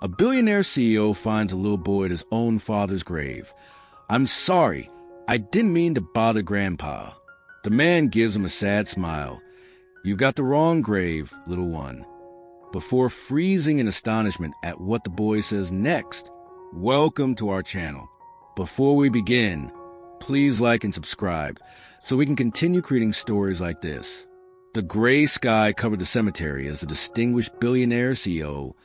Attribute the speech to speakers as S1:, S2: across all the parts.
S1: A billionaire CEO finds a little boy at his own father's grave. "I'm sorry, I didn't mean to bother Grandpa." The man gives him a sad smile. "You've got the wrong grave, little one," before freezing in astonishment at what the boy says next. Welcome to our channel. Before we begin, please like and subscribe so we can continue creating stories like this. The gray sky covered the cemetery as the distinguished billionaire CEO,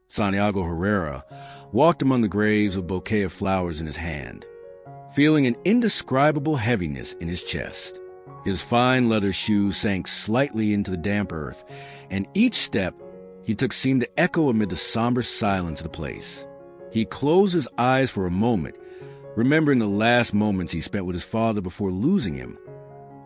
S1: Santiago Herrera, walked among the graves with a bouquet of flowers in his hand, feeling an indescribable heaviness in his chest. His fine leather shoes sank slightly into the damp earth, and each step he took seemed to echo amid the somber silence of the place. He closed his eyes for a moment, remembering the last moments he spent with his father before losing him,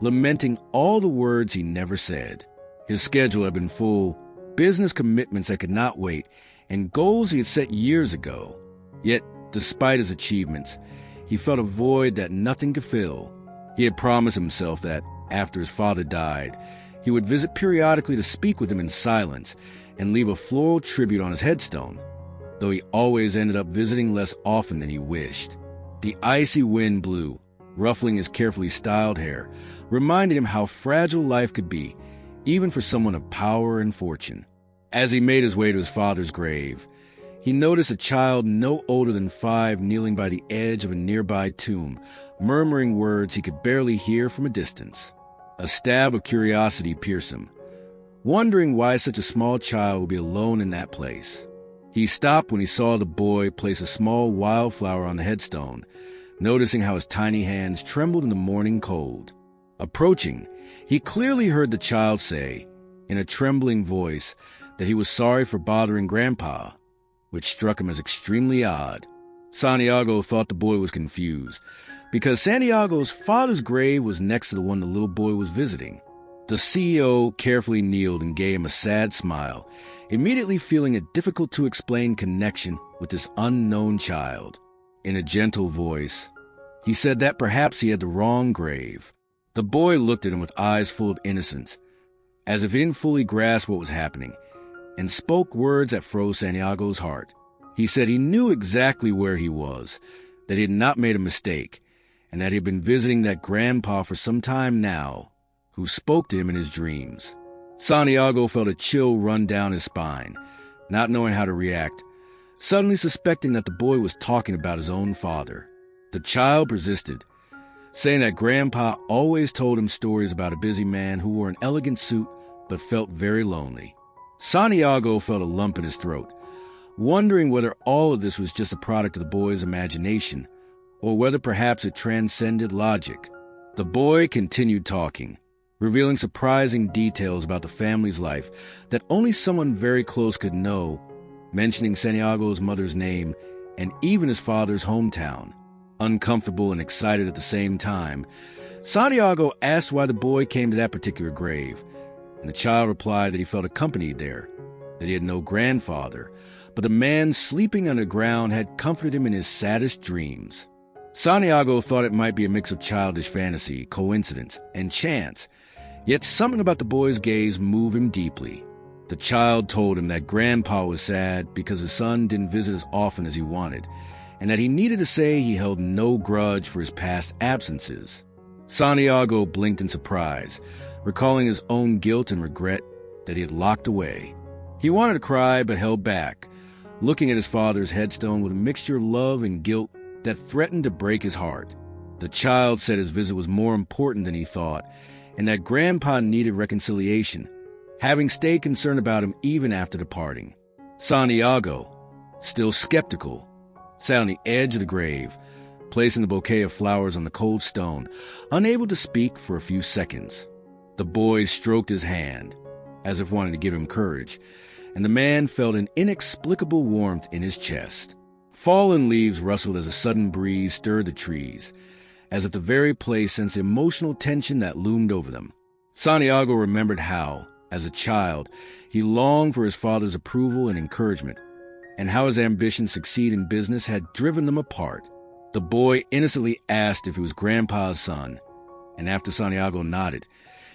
S1: lamenting all the words he never said. His schedule had been full, business commitments that could not wait, and goals he had set years ago. Yet, despite his achievements, he felt a void that nothing could fill. He had promised himself that, after his father died, he would visit periodically to speak with him in silence and leave a floral tribute on his headstone, though he always ended up visiting less often than he wished. The icy wind blew, ruffling his carefully styled hair, reminding him how fragile life could be, even for someone of power and fortune. As he made his way to his father's grave, he noticed a child no older than 5 kneeling by the edge of a nearby tomb, murmuring words he could barely hear from a distance. A stab of curiosity pierced him, wondering why such a small child would be alone in that place. He stopped when he saw the boy place a small wildflower on the headstone, noticing how his tiny hands trembled in the morning cold. Approaching, he clearly heard the child say, in a trembling voice, that he was sorry for bothering Grandpa, which struck him as extremely odd. Santiago thought the boy was confused, because Santiago's father's grave was next to the one the little boy was visiting. The CEO carefully kneeled and gave him a sad smile, immediately feeling a difficult-to-explain connection with this unknown child. In a gentle voice, he said that perhaps he had the wrong grave. The boy looked at him with eyes full of innocence, as if he didn't fully grasp what was happening, and spoke words that froze Santiago's heart. He said he knew exactly where he was, that he had not made a mistake, and that he had been visiting that grandpa for some time now, who spoke to him in his dreams. Santiago felt a chill run down his spine, not knowing how to react, suddenly suspecting that the boy was talking about his own father. The child persisted, saying that Grandpa always told him stories about a busy man who wore an elegant suit but felt very lonely. Santiago felt a lump in his throat, wondering whether all of this was just a product of the boy's imagination, or whether perhaps it transcended logic. The boy continued talking, revealing surprising details about the family's life that only someone very close could know, mentioning Santiago's mother's name and even his father's hometown. Uncomfortable and excited at the same time, Santiago asked why the boy came to that particular grave, and the child replied that he felt accompanied there, that he had no grandfather, but the man sleeping underground had comforted him in his saddest dreams. Santiago thought it might be a mix of childish fantasy, coincidence, and chance, yet something about the boy's gaze moved him deeply. The child told him that Grandpa was sad because his son didn't visit as often as he wanted, and that he needed to say he held no grudge for his past absences. Santiago blinked in surprise, recalling his own guilt and regret that he had locked away. He wanted to cry but held back, looking at his father's headstone with a mixture of love and guilt that threatened to break his heart. The child said his visit was more important than he thought, and that Grandpa needed reconciliation, having stayed concerned about him even after departing. Santiago, still skeptical, sat on the edge of the grave, placing the bouquet of flowers on the cold stone, unable to speak for a few seconds. The boy stroked his hand, as if wanting to give him courage, and the man felt an inexplicable warmth in his chest. Fallen leaves rustled as a sudden breeze stirred the trees, as if the very place sensed the emotional tension that loomed over them. Santiago remembered how, as a child, he longed for his father's approval and encouragement, and how his ambition to succeed in business had driven them apart. The boy innocently asked if he was Grandpa's son, and after Santiago nodded,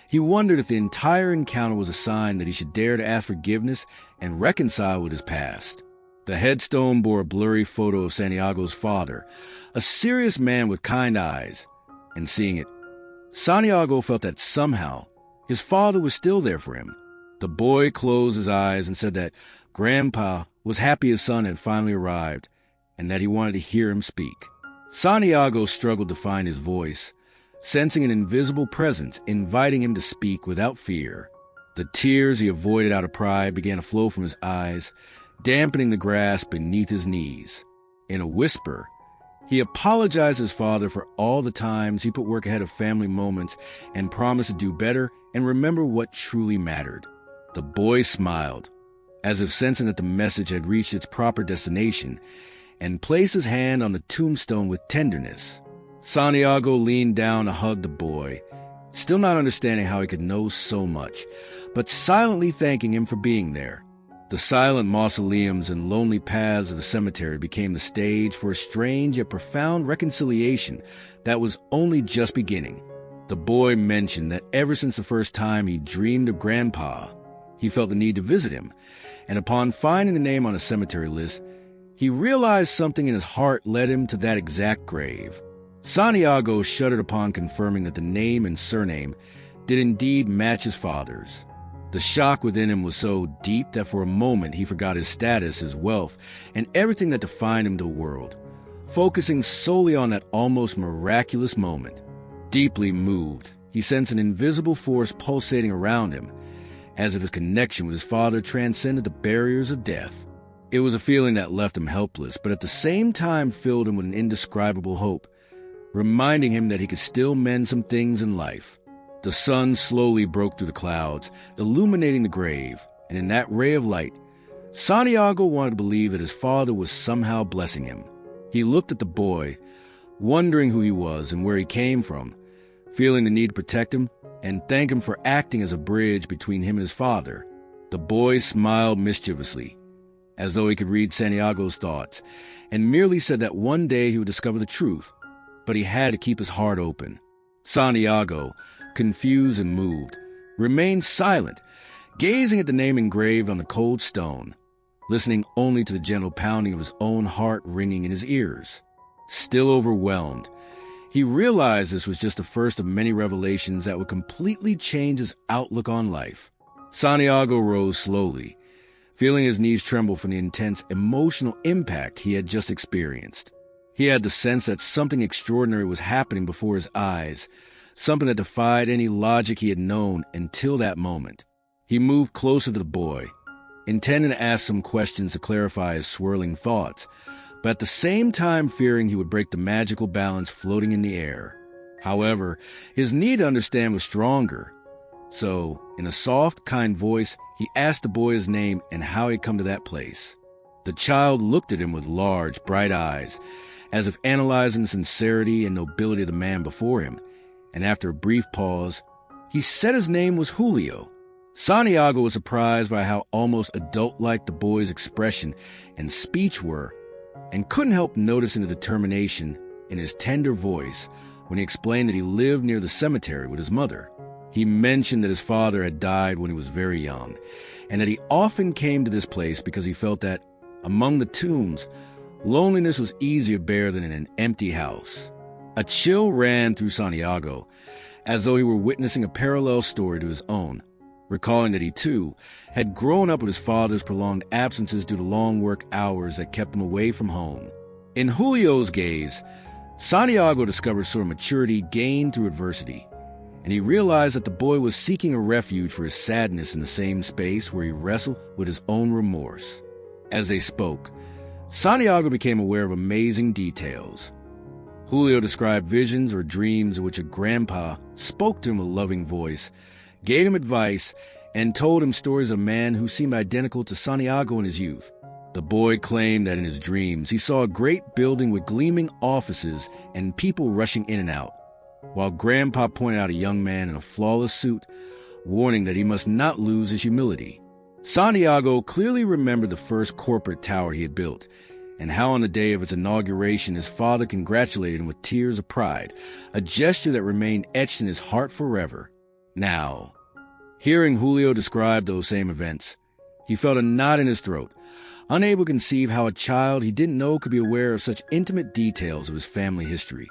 S1: he wondered if the entire encounter was a sign that he should dare to ask forgiveness and reconcile with his past. The headstone bore a blurry photo of Santiago's father, a serious man with kind eyes. And seeing it, Santiago felt that somehow his father was still there for him. The boy closed his eyes and said that Grandpa was happy his son had finally arrived and that he wanted to hear him speak. Santiago struggled to find his voice, sensing an invisible presence inviting him to speak without fear. The tears he avoided out of pride began to flow from his eyes, dampening the grass beneath his knees. In a whisper, he apologized to his father for all the times he put work ahead of family moments and promised to do better and remember what truly mattered. The boy smiled, as if sensing that the message had reached its proper destination, and placed his hand on the tombstone with tenderness. Santiago leaned down to hug the boy, still not understanding how he could know so much, but silently thanking him for being there. The silent mausoleums and lonely paths of the cemetery became the stage for a strange yet profound reconciliation that was only just beginning. The boy mentioned that ever since the first time he dreamed of Grandpa, he felt the need to visit him, and upon finding the name on a cemetery list, he realized something in his heart led him to that exact grave. Santiago shuddered upon confirming that the name and surname did indeed match his father's. The shock within him was so deep that for a moment he forgot his status, his wealth, and everything that defined him to the world, focusing solely on that almost miraculous moment. Deeply moved, he sensed an invisible force pulsating around him, as if his connection with his father transcended the barriers of death. It was a feeling that left him helpless, but at the same time filled him with an indescribable hope, reminding him that he could still mend some things in life. The sun slowly broke through the clouds, illuminating the grave, and in that ray of light, Santiago wanted to believe that his father was somehow blessing him. He looked at the boy, wondering who he was and where he came from, feeling the need to protect him and thank him for acting as a bridge between him and his father. The boy smiled mischievously, as though he could read Santiago's thoughts, and merely said that one day he would discover the truth, but he had to keep his heart open. Santiago, confused and moved, remained silent, gazing at the name engraved on the cold stone, listening only to the gentle pounding of his own heart ringing in his ears. Still overwhelmed, he realized this was just the first of many revelations that would completely change his outlook on life. Santiago rose slowly, feeling his knees tremble from the intense emotional impact he had just experienced. He had the sense that something extraordinary was happening before his eyes, something that defied any logic he had known until that moment. He moved closer to the boy, intending to ask some questions to clarify his swirling thoughts, but at the same time fearing he would break the magical balance floating in the air. However, his need to understand was stronger, so, in a soft, kind voice, he asked the boy his name and how he had come to that place. The child looked at him with large, bright eyes, as if analyzing the sincerity and nobility of the man before him, and after a brief pause, he said his name was Julio. Santiago was surprised by how almost adult-like the boy's expression and speech were, and couldn't help noticing the determination in his tender voice when he explained that he lived near the cemetery with his mother. He mentioned that his father had died when he was very young, and that he often came to this place because he felt that, among the tombs, loneliness was easier to bear than in an empty house. A chill ran through Santiago, as though he were witnessing a parallel story to his own, recalling that he, too, had grown up with his father's prolonged absences due to long work hours that kept him away from home. In Julio's gaze, Santiago discovered sort of maturity gained through adversity, and he realized that the boy was seeking a refuge for his sadness in the same space where he wrestled with his own remorse. As they spoke, Santiago became aware of amazing details. Julio described visions or dreams in which a grandpa spoke to him with a loving voice, gave him advice, and told him stories of a man who seemed identical to Santiago in his youth. The boy claimed that in his dreams he saw a great building with gleaming offices and people rushing in and out, while Grandpa pointed out a young man in a flawless suit, warning that he must not lose his humility. Santiago clearly remembered the first corporate tower he had built, and how on the day of its inauguration his father congratulated him with tears of pride, a gesture that remained etched in his heart forever. Now, hearing Julio describe those same events, he felt a knot in his throat, unable to conceive how a child he didn't know could be aware of such intimate details of his family history,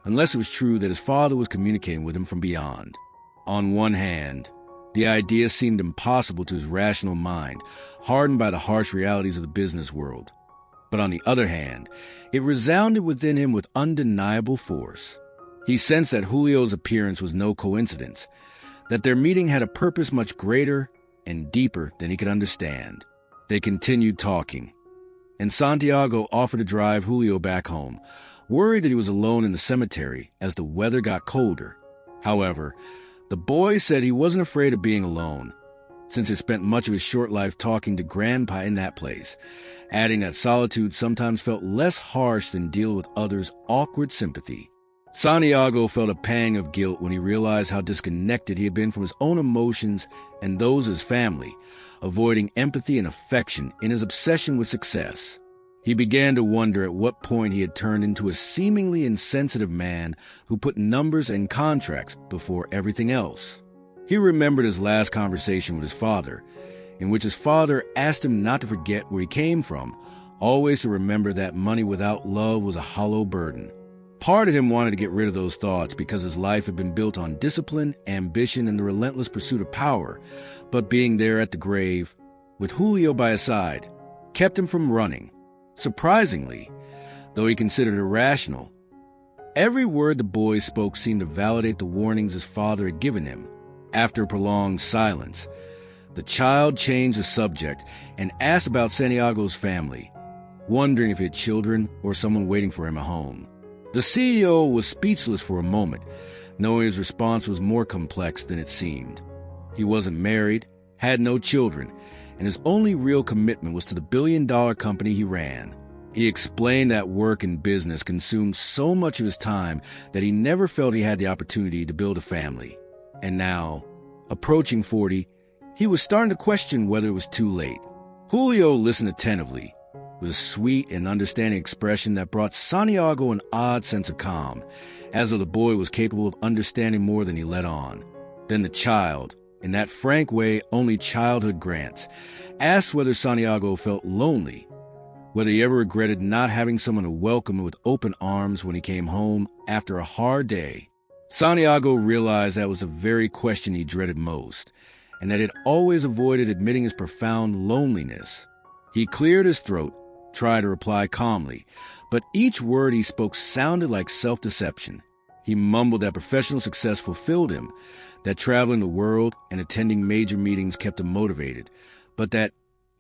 S1: unless it was true that his father was communicating with him from beyond. On one hand, the idea seemed impossible to his rational mind, hardened by the harsh realities of the business world. But on the other hand, it resounded within him with undeniable force. He sensed that Julio's appearance was no coincidence, that their meeting had a purpose much greater and deeper than he could understand. They continued talking, and Santiago offered to drive Julio back home, worried that he was alone in the cemetery as the weather got colder. However, the boy said he wasn't afraid of being alone, since he spent much of his short life talking to Grandpa in that place, adding that solitude sometimes felt less harsh than dealing with others' awkward sympathy. Santiago felt a pang of guilt when he realized how disconnected he had been from his own emotions and those of his family, avoiding empathy and affection in his obsession with success. He began to wonder at what point he had turned into a seemingly insensitive man who put numbers and contracts before everything else. He remembered his last conversation with his father, in which his father asked him not to forget where he came from, always to remember that money without love was a hollow burden. Part of him wanted to get rid of those thoughts because his life had been built on discipline, ambition, and the relentless pursuit of power, but being there at the grave, with Julio by his side, kept him from running. Surprisingly, though he considered it irrational, every word the boy spoke seemed to validate the warnings his father had given him. After a prolonged silence, the child changed the subject and asked about Santiago's family, wondering if he had children or someone waiting for him at home. The CEO was speechless for a moment, knowing his response was more complex than it seemed. He wasn't married, had no children, and his only real commitment was to the billion-dollar company he ran. He explained that work and business consumed so much of his time that he never felt he had the opportunity to build a family. And now, approaching 40, he was starting to question whether it was too late. Julio listened attentively, with a sweet and understanding expression that brought Santiago an odd sense of calm, as though the boy was capable of understanding more than he let on. Then the child, in that frank way only childhood grants, asked whether Santiago felt lonely, whether he ever regretted not having someone to welcome him with open arms when he came home after a hard day. Santiago realized that was the very question he dreaded most, and that he had always avoided admitting his profound loneliness. He cleared his throat, tried to reply calmly, but each word he spoke sounded like self-deception. He mumbled that professional success fulfilled him, that traveling the world and attending major meetings kept him motivated, but that,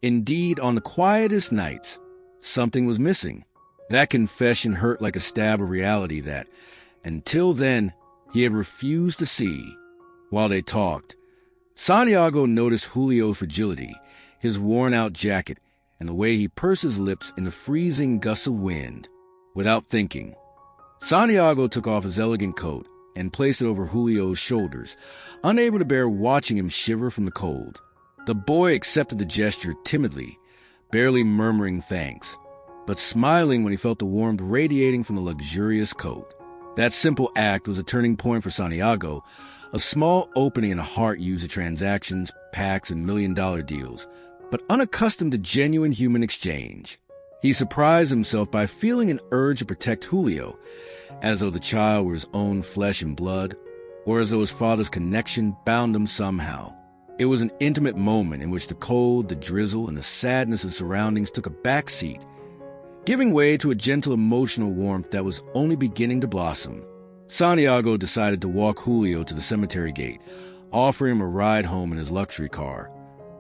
S1: indeed, on the quietest nights, something was missing. That confession hurt like a stab of reality that, until then, he had refused to see. While they talked, Santiago noticed Julio's fragility, his worn-out jacket, and the way he pursed his lips in the freezing gusts of wind. Without thinking, Santiago took off his elegant coat and placed it over Julio's shoulders, unable to bear watching him shiver from the cold. The boy accepted the gesture timidly, barely murmuring thanks, but smiling when he felt the warmth radiating from the luxurious coat. That simple act was a turning point for Santiago, a small opening in a heart used to transactions, pacts, and million-dollar deals, but unaccustomed to genuine human exchange. He surprised himself by feeling an urge to protect Julio, as though the child were his own flesh and blood, or as though his father's connection bound them somehow. It was an intimate moment in which the cold, the drizzle, and the sadness of surroundings took a back seat, giving way to a gentle emotional warmth that was only beginning to blossom. Santiago decided to walk Julio to the cemetery gate, offering him a ride home in his luxury car.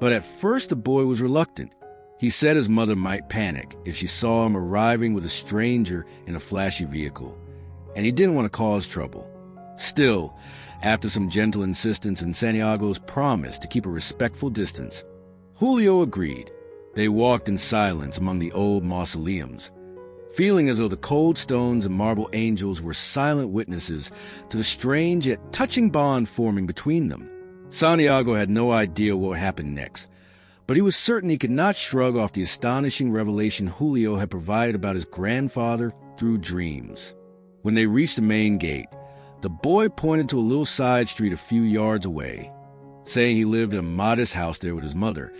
S1: But at first the boy was reluctant. He said his mother might panic if she saw him arriving with a stranger in a flashy vehicle, and he didn't want to cause trouble. Still, after some gentle insistence and Santiago's promise to keep a respectful distance, Julio agreed. They walked in silence among the old mausoleums, feeling as though the cold stones and marble angels were silent witnesses to the strange yet touching bond forming between them. Santiago had no idea what would happen next, but he was certain he could not shrug off the astonishing revelation Julio had provided about his grandfather through dreams. When they reached the main gate, the boy pointed to a little side street a few yards away, saying he lived in a modest house there with his mother,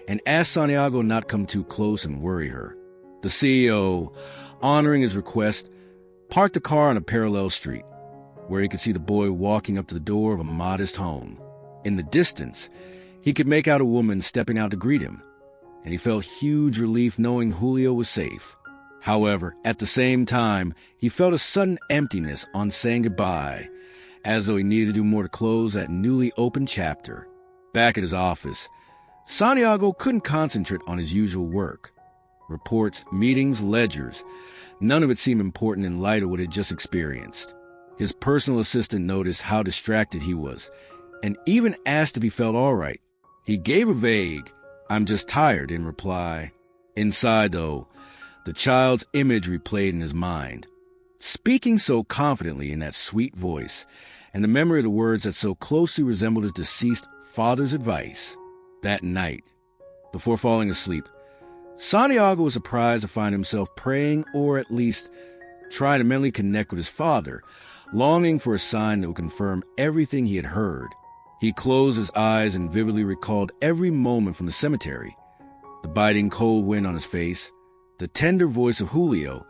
S1: and asked Santiago not come too close and worry her. The CEO, honoring his request, parked the car on a parallel street, where he could see the boy walking up to the door of a modest home. In the distance, he could make out a woman stepping out to greet him, and he felt huge relief knowing Julio was safe. However, at the same time, he felt a sudden emptiness on saying goodbye, as though he needed to do more to close that newly opened chapter. Back at his office, Santiago couldn't concentrate on his usual work. Reports, meetings, ledgers, none of it seemed important in light of what he had just experienced. His personal assistant noticed how distracted he was, and even asked if he felt all right. He gave a vague, "I'm just tired," in reply. Inside, though, the child's image replayed in his mind, speaking so confidently in that sweet voice, and the memory of the words that so closely resembled his deceased father's advice. That night, before falling asleep, Santiago was surprised to find himself praying, or at least trying to mentally connect with his father, longing for a sign that would confirm everything he had heard. He closed his eyes and vividly recalled every moment from the cemetery, the biting cold wind on his face, the tender voice of Julio,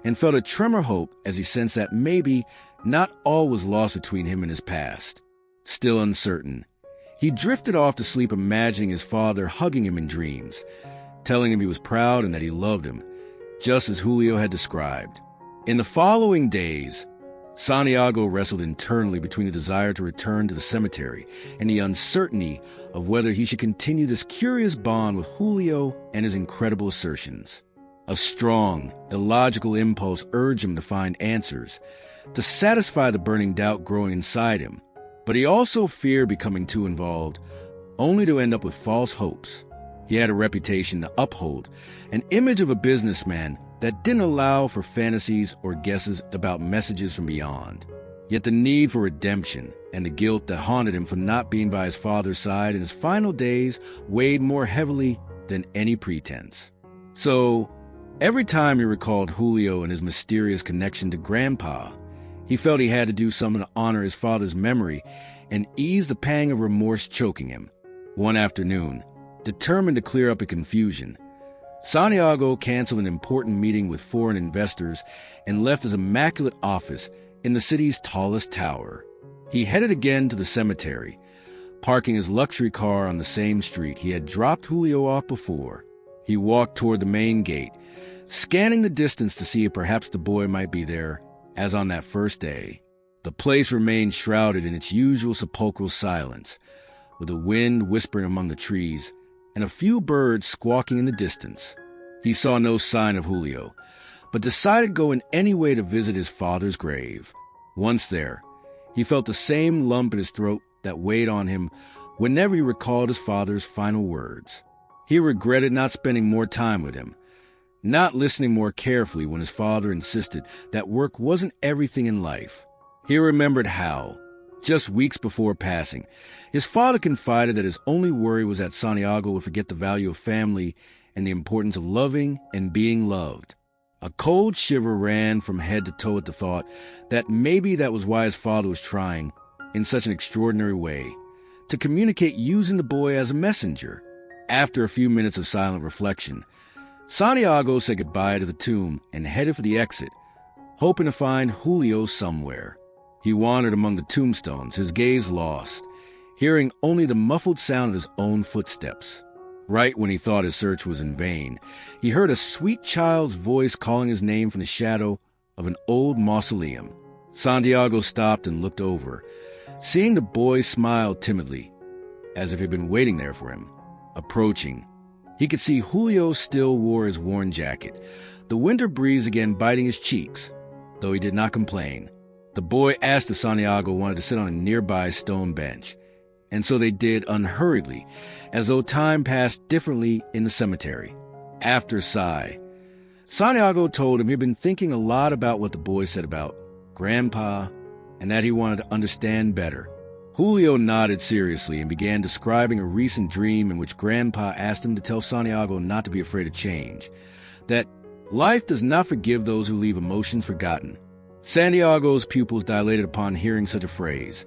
S1: and felt a tremor of hope as he sensed that maybe not all was lost between him and his past. Still uncertain, he drifted off to sleep imagining his father hugging him in dreams, telling him he was proud and that he loved him, just as Julio had described. In the following days, Santiago wrestled internally between the desire to return to the cemetery and the uncertainty of whether he should continue this curious bond with Julio and his incredible assertions. A strong, illogical impulse urged him to find answers, to satisfy the burning doubt growing inside him, but he also feared becoming too involved, only to end up with false hopes. He had a reputation to uphold, an image of a businessman that didn't allow for fantasies or guesses about messages from beyond. Yet the need for redemption and the guilt that haunted him for not being by his father's side in his final days weighed more heavily than any pretense. So, every time he recalled Julio and his mysterious connection to Grandpa, he felt he had to do something to honor his father's memory and ease the pang of remorse choking him. One afternoon, determined to clear up a confusion, Santiago canceled an important meeting with foreign investors and left his immaculate office in the city's tallest tower. He headed again to the cemetery, parking his luxury car on the same street he had dropped Julio off before. He walked toward the main gate, scanning the distance to see if perhaps the boy might be there, as on that first day. The place remained shrouded in its usual sepulchral silence, with the wind whispering among the trees and a few birds squawking in the distance. He saw no sign of Julio, but decided to go in any way to visit his father's grave. Once there, he felt the same lump in his throat that weighed on him whenever he recalled his father's final words. He regretted not spending more time with him, not listening more carefully when his father insisted that work wasn't everything in life. He remembered how, just weeks before passing, his father confided that his only worry was that Santiago would forget the value of family and the importance of loving and being loved. A cold shiver ran from head to toe at the thought that maybe that was why his father was trying, in such an extraordinary way, to communicate using the boy as a messenger. After a few minutes of silent reflection, Santiago said goodbye to the tomb and headed for the exit, hoping to find Julio somewhere. He wandered among the tombstones, his gaze lost, hearing only the muffled sound of his own footsteps. Right when he thought his search was in vain, he heard a sweet child's voice calling his name from the shadow of an old mausoleum. Santiago stopped and looked over, seeing the boy smile timidly, as if he'd been waiting there for him. Approaching, he could see Julio still wore his worn jacket, the winter breeze again biting his cheeks, though he did not complain. The boy asked if Santiago wanted to sit on a nearby stone bench, and so they did unhurriedly, as though time passed differently in the cemetery. After a sigh, Santiago told him he'd been thinking a lot about what the boy said about Grandpa, and that he wanted to understand better. Julio nodded seriously and began describing a recent dream in which Grandpa asked him to tell Santiago not to be afraid of change, that life does not forgive those who leave emotions forgotten. Santiago's pupils dilated upon hearing such a phrase,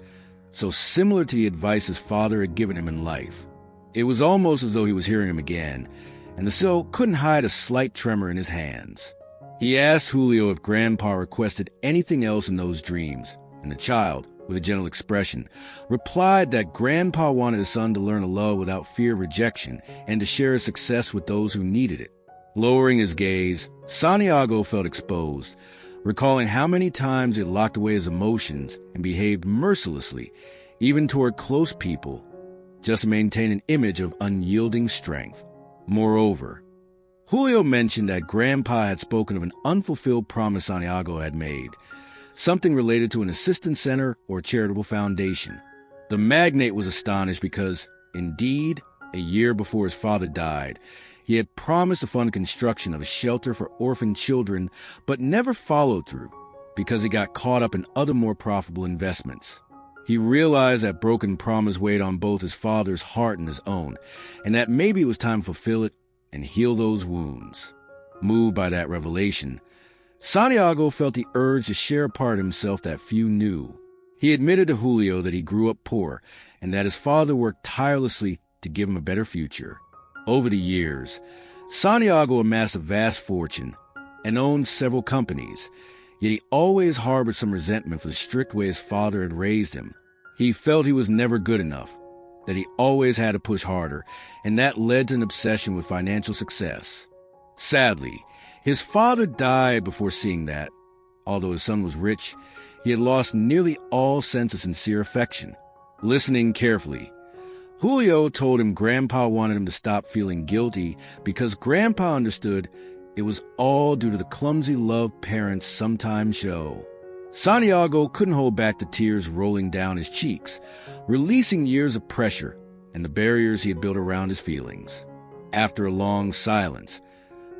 S1: so similar to the advice his father had given him in life. It was almost as though he was hearing him again, and the Sil couldn't hide a slight tremor in his hands. He asked Julio if Grandpa requested anything else in those dreams, and the child, with a gentle expression, replied that Grandpa wanted his son to learn to love without fear of rejection and to share his success with those who needed it. Lowering his gaze, Santiago felt exposed, recalling how many times he had locked away his emotions and behaved mercilessly, even toward close people, just to maintain an image of unyielding strength. Moreover, Julio mentioned that Grandpa had spoken of an unfulfilled promise Santiago had made, something related to an assistance center or charitable foundation. The magnate was astonished because, indeed, a year before his father died, he had promised to fund construction of a shelter for orphan children, but never followed through because he got caught up in other more profitable investments. He realized that broken promise weighed on both his father's heart and his own, and that maybe it was time to fulfill it and heal those wounds. Moved by that revelation, Santiago felt the urge to share a part of himself that few knew. He admitted to Julio that he grew up poor and that his father worked tirelessly to give him a better future. Over the years, Santiago amassed a vast fortune and owned several companies, yet he always harbored some resentment for the strict way his father had raised him. He felt he was never good enough, that he always had to push harder, and that led to an obsession with financial success. Sadly, his father died before seeing that. Although his son was rich, he had lost nearly all sense of sincere affection. Listening carefully, Julio told him Grandpa wanted him to stop feeling guilty because Grandpa understood it was all due to the clumsy love parents sometimes show. Santiago couldn't hold back the tears rolling down his cheeks, releasing years of pressure and the barriers he had built around his feelings. After a long silence,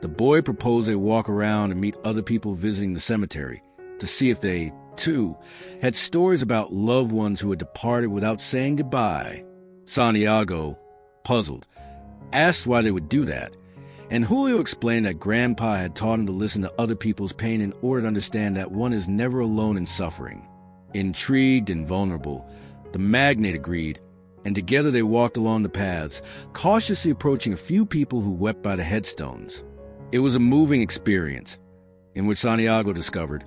S1: the boy proposed they walk around and meet other people visiting the cemetery to see if they, too, had stories about loved ones who had departed without saying goodbye. Santiago, puzzled, asked why they would do that, and Julio explained that Grandpa had taught him to listen to other people's pain in order to understand that one is never alone in suffering. Intrigued and vulnerable, the magnate agreed, and together they walked along the paths, cautiously approaching a few people who wept by the headstones. It was a moving experience, in which Santiago discovered,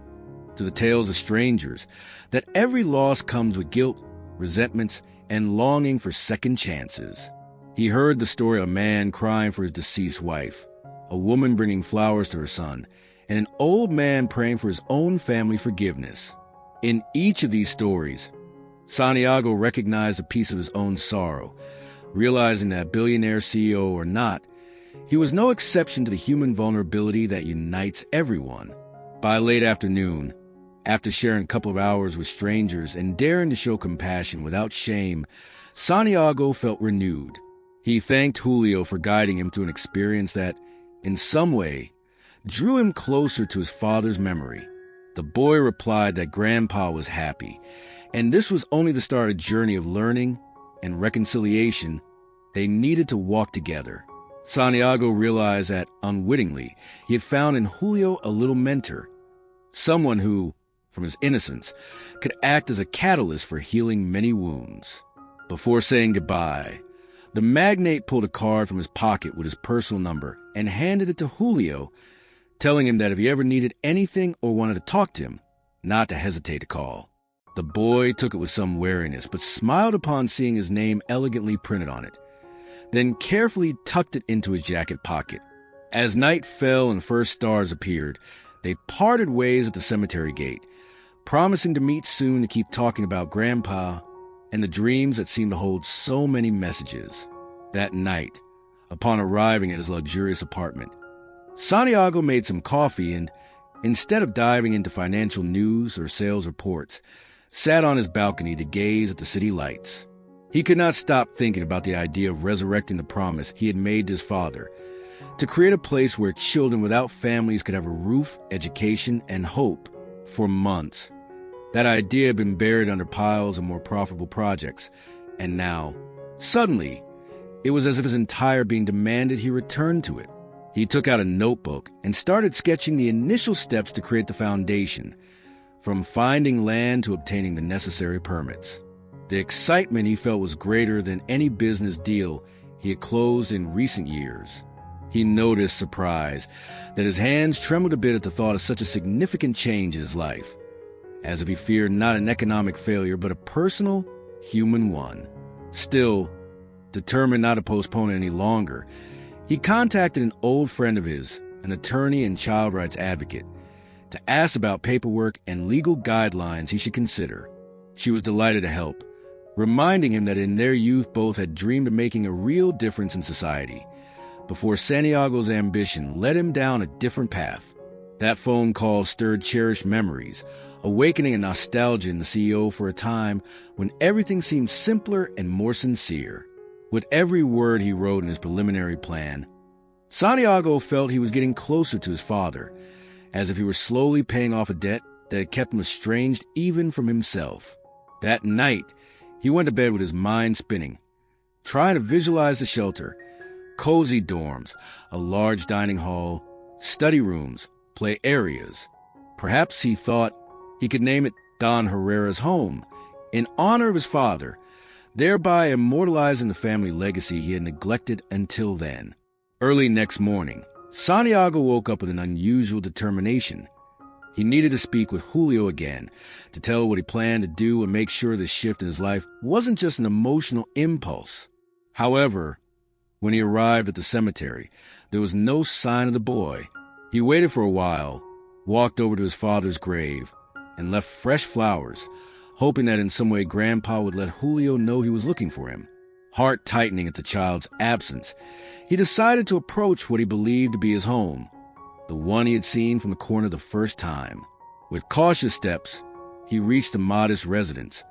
S1: through the tales of strangers, that every loss comes with guilt, resentments, and longing for second chances. He heard the story of a man crying for his deceased wife, a woman bringing flowers to her son, and an old man praying for his own family forgiveness. In each of these stories, Santiago recognized a piece of his own sorrow, realizing that billionaire CEO or not, he was no exception to the human vulnerability that unites everyone. By late afternoon, after sharing a couple of hours with strangers and daring to show compassion without shame, Santiago felt renewed. He thanked Julio for guiding him through an experience that, in some way, drew him closer to his father's memory. The boy replied that Grandpa was happy, and this was only the start of a journey of learning and reconciliation. They needed to walk together. Santiago realized that, unwittingly, he had found in Julio a little mentor, someone who, from his innocence, could act as a catalyst for healing many wounds. Before saying goodbye, the magnate pulled a card from his pocket with his personal number and handed it to Julio, telling him that if he ever needed anything or wanted to talk to him, not to hesitate to call. The boy took it with some wariness, but smiled upon seeing his name elegantly printed on it, then carefully tucked it into his jacket pocket. As night fell and first stars appeared, they parted ways at the cemetery gate, promising to meet soon to keep talking about Grandpa and the dreams that seemed to hold so many messages. That night, upon arriving at his luxurious apartment, Santiago made some coffee and, instead of diving into financial news or sales reports, sat on his balcony to gaze at the city lights. He could not stop thinking about the idea of resurrecting the promise he had made to his father, to create a place where children without families could have a roof, education, and hope. For months, that idea had been buried under piles of more profitable projects, and now, suddenly, it was as if his entire being demanded he return to it. He took out a notebook and started sketching the initial steps to create the foundation, from finding land to obtaining the necessary permits. The excitement he felt was greater than any business deal he had closed in recent years. He noticed, surprise, that his hands trembled a bit at the thought of such a significant change in his life, as if he feared not an economic failure but a personal, human one. Still, determined not to postpone it any longer, he contacted an old friend of his, an attorney and child rights advocate, to ask about paperwork and legal guidelines he should consider. She was delighted to help, reminding him that in their youth both had dreamed of making a real difference in society, before Santiago's ambition led him down a different path. That phone call stirred cherished memories, awakening a nostalgia in the CEO for a time when everything seemed simpler and more sincere. With every word he wrote in his preliminary plan, Santiago felt he was getting closer to his father, as if he were slowly paying off a debt that had kept him estranged even from himself. That night, he went to bed with his mind spinning, trying to visualize the shelter, cozy dorms, a large dining hall, study rooms, play areas. Perhaps he thought he could name it Don Herrera's home, in honor of his father, thereby immortalizing the family legacy he had neglected until then. Early next morning, Santiago woke up with an unusual determination. He needed to speak with Julio again, to tell what he planned to do and make sure this shift in his life wasn't just an emotional impulse. However, when he arrived at the cemetery, there was no sign of the boy. He waited for a while, walked over to his father's grave, and left fresh flowers, hoping that in some way Grandpa would let Julio know he was looking for him. Heart tightening at the child's absence, he decided to approach what he believed to be his home, the one he had seen from the corner the first time. With cautious steps, he reached the modest residence,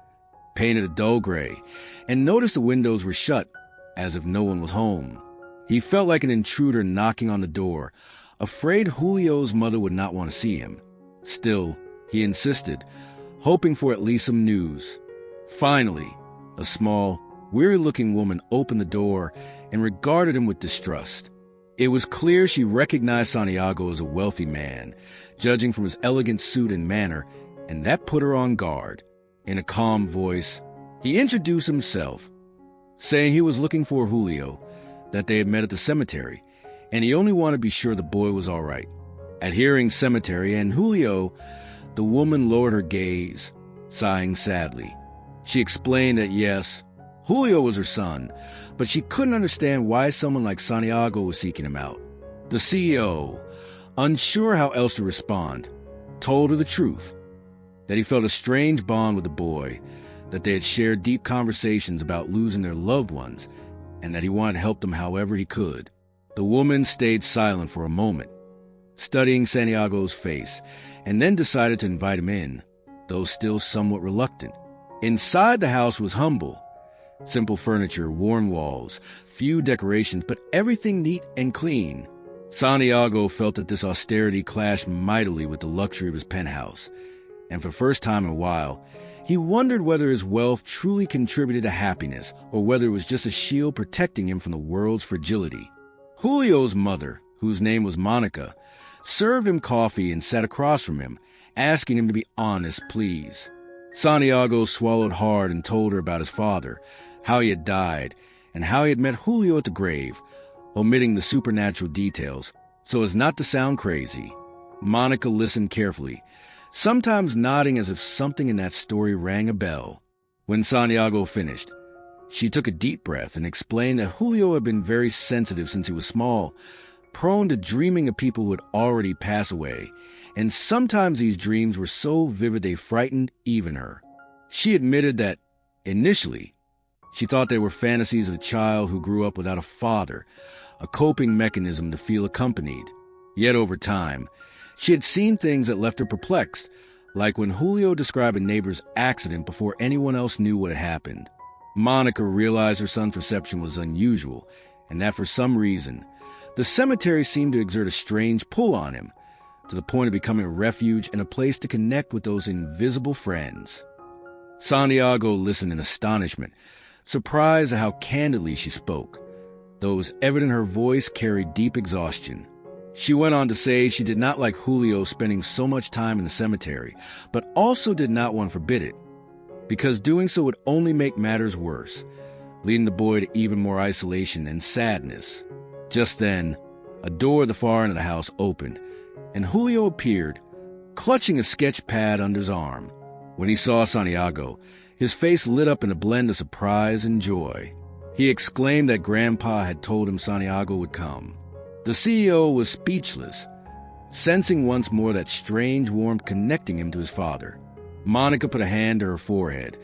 S1: painted a dull gray, and noticed the windows were shut, as if no one was home. He felt like an intruder knocking on the door, afraid Julio's mother would not want to see him. Still, he insisted, hoping for at least some news. Finally, a small, weary-looking woman opened the door and regarded him with distrust. It was clear she recognized Santiago as a wealthy man, judging from his elegant suit and manner, and that put her on guard. In a calm voice, he introduced himself, saying he was looking for Julio, that they had met at the cemetery, and he only wanted to be sure the boy was all right. At hearing cemetery and Julio, the woman lowered her gaze, sighing sadly. She explained that yes, Julio was her son, but she couldn't understand why someone like Santiago was seeking him out. The CEO, unsure how else to respond, told her the truth, that he felt a strange bond with the boy, that they had shared deep conversations about losing their loved ones, and that he wanted to help them however he could. The woman stayed silent for a moment, studying Santiago's face, and then decided to invite him in, though still somewhat reluctant. Inside the house was humble. Simple furniture, worn walls, few decorations, but everything neat and clean. Santiago felt that this austerity clashed mightily with the luxury of his penthouse, and for the first time in a while, he wondered whether his wealth truly contributed to happiness or whether it was just a shield protecting him from the world's fragility. Julio's mother, whose name was Monica, served him coffee and sat across from him, asking him to be honest, please. Santiago swallowed hard and told her about his father, how he had died, and how he had met Julio at the grave, omitting the supernatural details so as not to sound crazy. Monica listened carefully, sometimes nodding as if something in that story rang a bell. When Santiago finished, she took a deep breath and explained that Julio had been very sensitive since he was small, prone to dreaming of people who had already passed away, and sometimes these dreams were so vivid they frightened even her. She admitted that, initially, she thought they were fantasies of a child who grew up without a father, a coping mechanism to feel accompanied. Yet over time, she had seen things that left her perplexed, like when Julio described a neighbor's accident before anyone else knew what had happened. Monica realized her son's perception was unusual, and that for some reason, the cemetery seemed to exert a strange pull on him, to the point of becoming a refuge and a place to connect with those invisible friends. Santiago listened in astonishment, surprised at how candidly she spoke, though it was evident her voice carried deep exhaustion. She went on to say she did not like Julio spending so much time in the cemetery, but also did not want to forbid it, because doing so would only make matters worse. leading the boy to even more isolation and sadness. Just then, a door at the far end of the house opened, and Julio appeared, clutching a sketch pad under his arm. When he saw Santiago, his face lit up in a blend of surprise and joy. He exclaimed that Grandpa had told him Santiago would come. The CEO was speechless, sensing once more that strange warmth connecting him to his father. Monica put a hand to her forehead,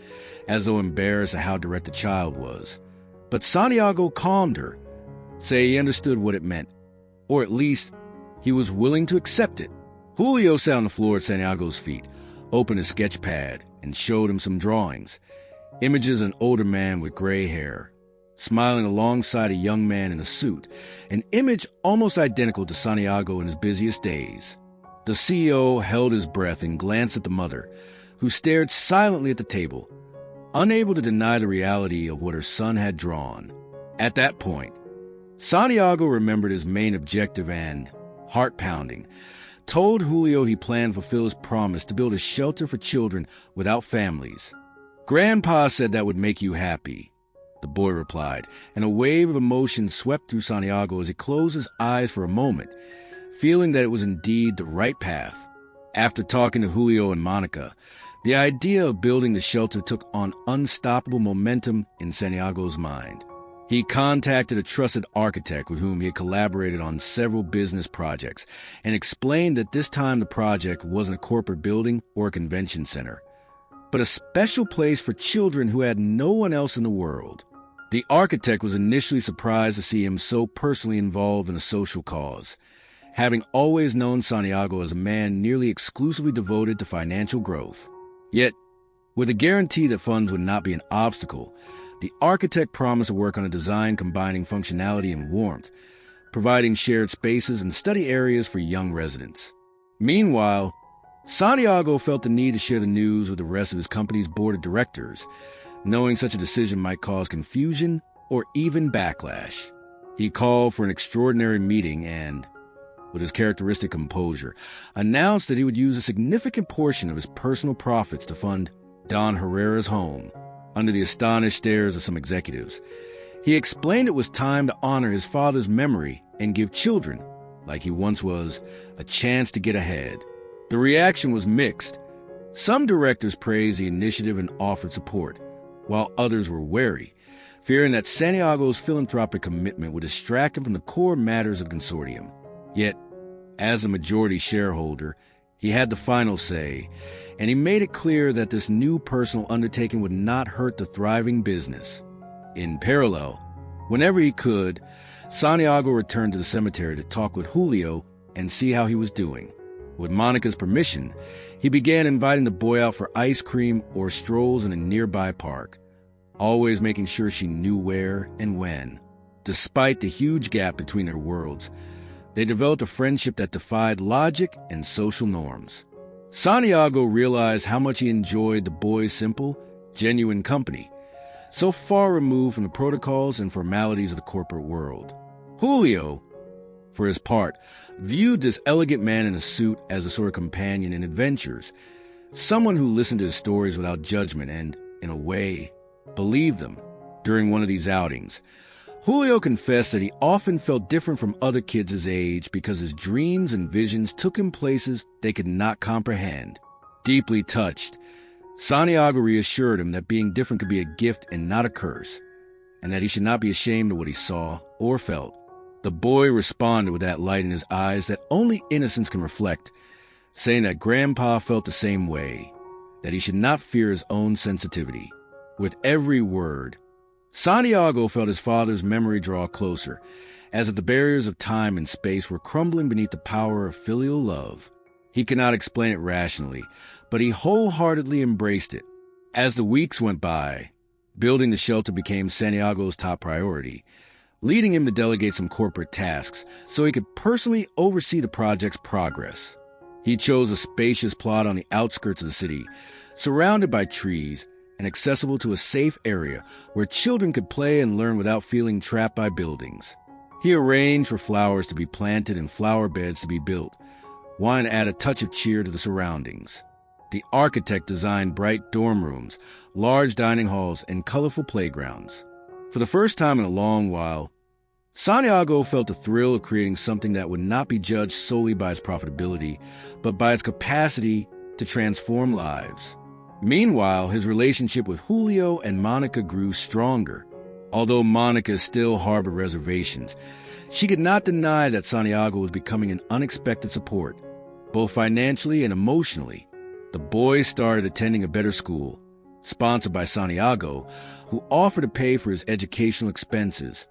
S1: as though embarrassed at how direct the child was. But Santiago calmed her, saying he understood what it meant, or at least he was willing to accept it. Julio sat on the floor at Santiago's feet, opened his sketch pad, and showed him some drawings. Images of an older man with gray hair, smiling alongside a young man in a suit, an image almost identical to Santiago in his busiest days. The CEO held his breath and glanced at the mother, who stared silently at the table, unable to deny the reality of what her son had drawn. At that point, Santiago remembered his main objective and, heart-pounding, told Julio he planned to fulfill his promise to build a shelter for children without families. "Grandpa said that would make you happy," the boy replied, and a wave of emotion swept through Santiago as he closed his eyes for a moment, feeling that it was indeed the right path. After talking to Julio and Monica, the idea of building the shelter took on unstoppable momentum in Santiago's mind. He contacted a trusted architect with whom he had collaborated on several business projects and explained that this time the project wasn't a corporate building or a convention center, but a special place for children who had no one else in the world. The architect was initially surprised to see him so personally involved in a social cause, having always known Santiago as a man nearly exclusively devoted to financial growth. Yet, with a guarantee that funds would not be an obstacle, the architect promised to work on a design combining functionality and warmth, providing shared spaces and study areas for young residents. Meanwhile, Santiago felt the need to share the news with the rest of his company's board of directors, knowing such a decision might cause confusion or even backlash. He called for an extraordinary meeting and, with his characteristic composure, announced that he would use a significant portion of his personal profits to fund Don Herrera's home. Under the astonished stares of some executives, he explained it was time to honor his father's memory and give children, like he once was, a chance to get ahead. The reaction was mixed. Some directors praised the initiative and offered support, while others were wary, fearing that Santiago's philanthropic commitment would distract him from the core matters of the consortium. Yet, as a majority shareholder, he had the final say, and he made it clear that this new personal undertaking would not hurt the thriving business. In parallel, whenever he could, Santiago returned to the cemetery to talk with Julio and see how he was doing. With Monica's permission, he began inviting the boy out for ice cream or strolls in a nearby park, always making sure she knew where and when. Despite the huge gap between their worlds, they developed a friendship that defied logic and social norms. Santiago realized how much he enjoyed the boy's simple, genuine company, so far removed from the protocols and formalities of the corporate world. Julio, for his part, viewed this elegant man in a suit as a sort of companion in adventures, someone who listened to his stories without judgment and, in a way, believed them. During one of these outings, Julio confessed that he often felt different from other kids his age because his dreams and visions took him places they could not comprehend. Deeply touched, Santiago reassured him that being different could be a gift and not a curse, and that he should not be ashamed of what he saw or felt. The boy responded with that light in his eyes that only innocence can reflect, saying that Grandpa felt the same way, that he should not fear his own sensitivity. With every word, Santiago felt his father's memory draw closer, as if the barriers of time and space were crumbling beneath the power of filial love. He could not explain it rationally, but he wholeheartedly embraced it. As the weeks went by, building the shelter became Santiago's top priority, leading him to delegate some corporate tasks so he could personally oversee the project's progress. He chose a spacious plot on the outskirts of the city, surrounded by trees, and accessible to a safe area where children could play and learn without feeling trapped by buildings. He arranged for flowers to be planted and flower beds to be built, wanting to add a touch of cheer to the surroundings. The architect designed bright dorm rooms, large dining halls, and colorful playgrounds. For the first time in a long while, Santiago felt the thrill of creating something that would not be judged solely by its profitability, but by its capacity to transform lives. Meanwhile, his relationship with Julio and Monica grew stronger. Although Monica still harbored reservations, she could not deny that Santiago was becoming an unexpected support, both financially and emotionally. The boys started attending a better school, sponsored by Santiago, who offered to pay for his educational expenses,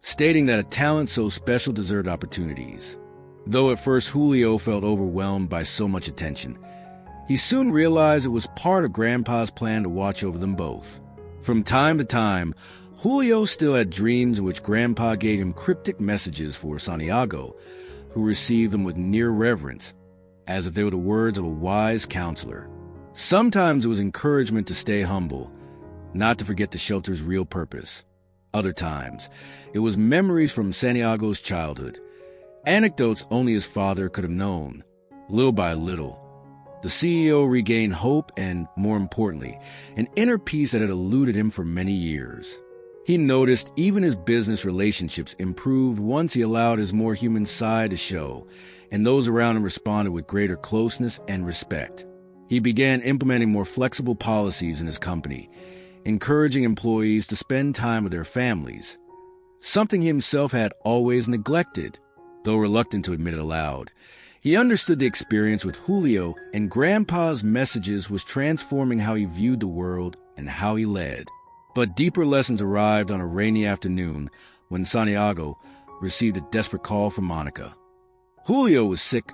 S1: stating that a talent so special deserved opportunities. Though at first Julio felt overwhelmed by so much attention, he soon realized it was part of Grandpa's plan to watch over them both. From time to time, Julio still had dreams in which Grandpa gave him cryptic messages for Santiago, who received them with near reverence, as if they were the words of a wise counselor. Sometimes it was encouragement to stay humble, not to forget the shelter's real purpose. Other times, it was memories from Santiago's childhood, anecdotes only his father could have known. Little by little, the CEO regained hope and, more importantly, an inner peace that had eluded him for many years. He noticed even his business relationships improved once he allowed his more human side to show, and those around him responded with greater closeness and respect. He began implementing more flexible policies in his company, encouraging employees to spend time with their families, something he himself had always neglected. Though reluctant to admit it aloud, he understood the experience with Julio, and Grandpa's messages was transforming how he viewed the world and how he led. But deeper lessons arrived on a rainy afternoon when Santiago received a desperate call from Monica. Julio was sick,